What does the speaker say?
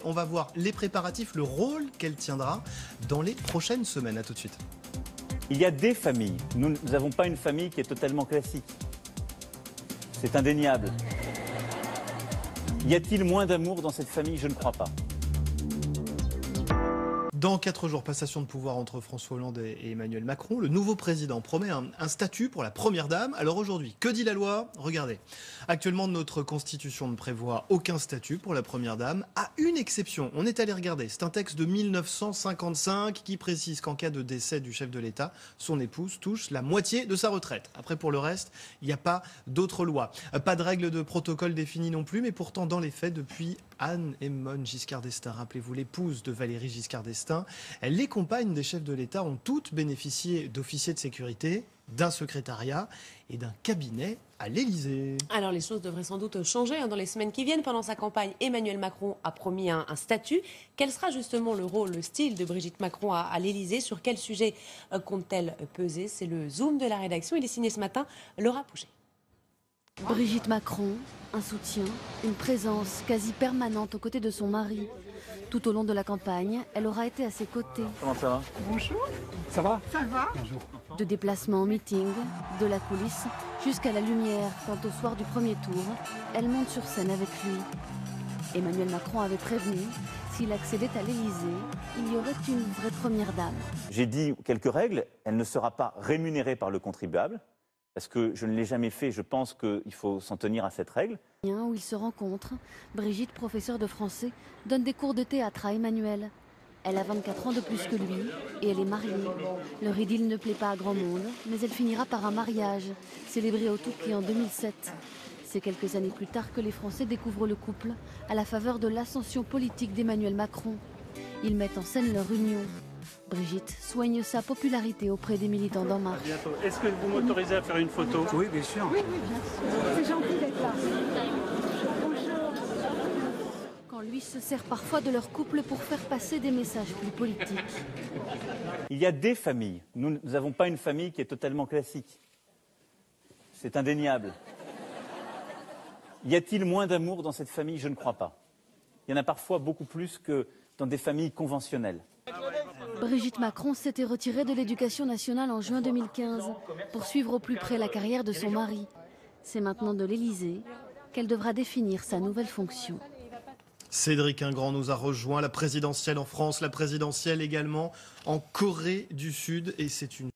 On va voir les préparatifs, le rôle qu'elle tiendra dans les prochaines semaines. À tout de suite. Il y a des familles. Nous n'avons pas une famille qui est totalement classique. C'est indéniable. Y a-t-il moins d'amour dans cette famille? Je ne crois pas. Dans 4 jours, passation de pouvoir entre François Hollande et Emmanuel Macron. Le nouveau président promet un statut pour la première dame. Alors aujourd'hui, que dit la loi? Regardez. Actuellement, notre constitution ne prévoit aucun statut pour la première dame, à une exception. On est allé regarder. C'est un texte de 1955 qui précise qu'en cas de décès du chef de l'État, son épouse touche la moitié de sa retraite. Après, pour le reste, il n'y a pas d'autre loi. Pas de règles de protocole définies non plus, mais pourtant, dans les faits, depuis Anne-Emone Giscard d'Estaing, rappelez-vous, l'épouse de Valéry Giscard d'Estaing, les compagnes des chefs de l'État ont toutes bénéficié d'officiers de sécurité, d'un secrétariat et d'un cabinet à l'Élysée. Alors les choses devraient sans doute changer dans les semaines qui viennent. Pendant sa campagne, Emmanuel Macron a promis un statut. Quel sera justement le rôle, le style de Brigitte Macron à l'Élysée? Sur quel sujet compte-t-elle peser? C'est le zoom de la rédaction. Il est signé ce matin, Laura Pouget. Brigitte Macron, un soutien, une présence quasi permanente aux côtés de son mari. Tout au long de la campagne, elle aura été à ses côtés. Comment ça va? Bonjour. Ça va? Ça va. Bonjour. De déplacements en meeting, de la coulisse, jusqu'à la lumière, quand au soir du premier tour, elle monte sur scène avec lui. Emmanuel Macron avait prévenu, s'il accédait à l'Élysée, il y aurait une vraie première dame. J'ai dit quelques règles. Elle ne sera pas rémunérée par le contribuable, parce que je ne l'ai jamais fait. Je pense qu'il faut s'en tenir à cette règle. Où ils se rencontrent, Brigitte, professeure de français, donne des cours de théâtre à Emmanuel. Elle a 24 ans de plus que lui et elle est mariée. Leur idylle ne plaît pas à grand monde, mais elle finira par un mariage, célébré au Touquet en 2007. C'est quelques années plus tard que les Français découvrent le couple à la faveur de l'ascension politique d'Emmanuel Macron. Ils mettent en scène leur union. Brigitte soigne sa popularité auprès des militants d'En Marche. Est-ce que vous m'autorisez à faire une photo? Oui, bien sûr. Oui, bien sûr. C'est gentil d'être là. Quand lui se sert parfois de leur couple pour faire passer des messages plus politiques. Il y a des familles. Nous n'avons pas une famille qui est totalement classique. C'est indéniable. Y a-t-il moins d'amour dans cette famille? Je ne crois pas. Il y en a parfois beaucoup plus que dans des familles conventionnelles. Brigitte Macron s'était retirée de l'éducation nationale en juin 2015 pour suivre au plus près la carrière de son mari. C'est maintenant de l'Élysée qu'elle devra définir sa nouvelle fonction. Cédric Ingrand nous a rejoint, la présidentielle en France, la présidentielle également en Corée du Sud, et c'est une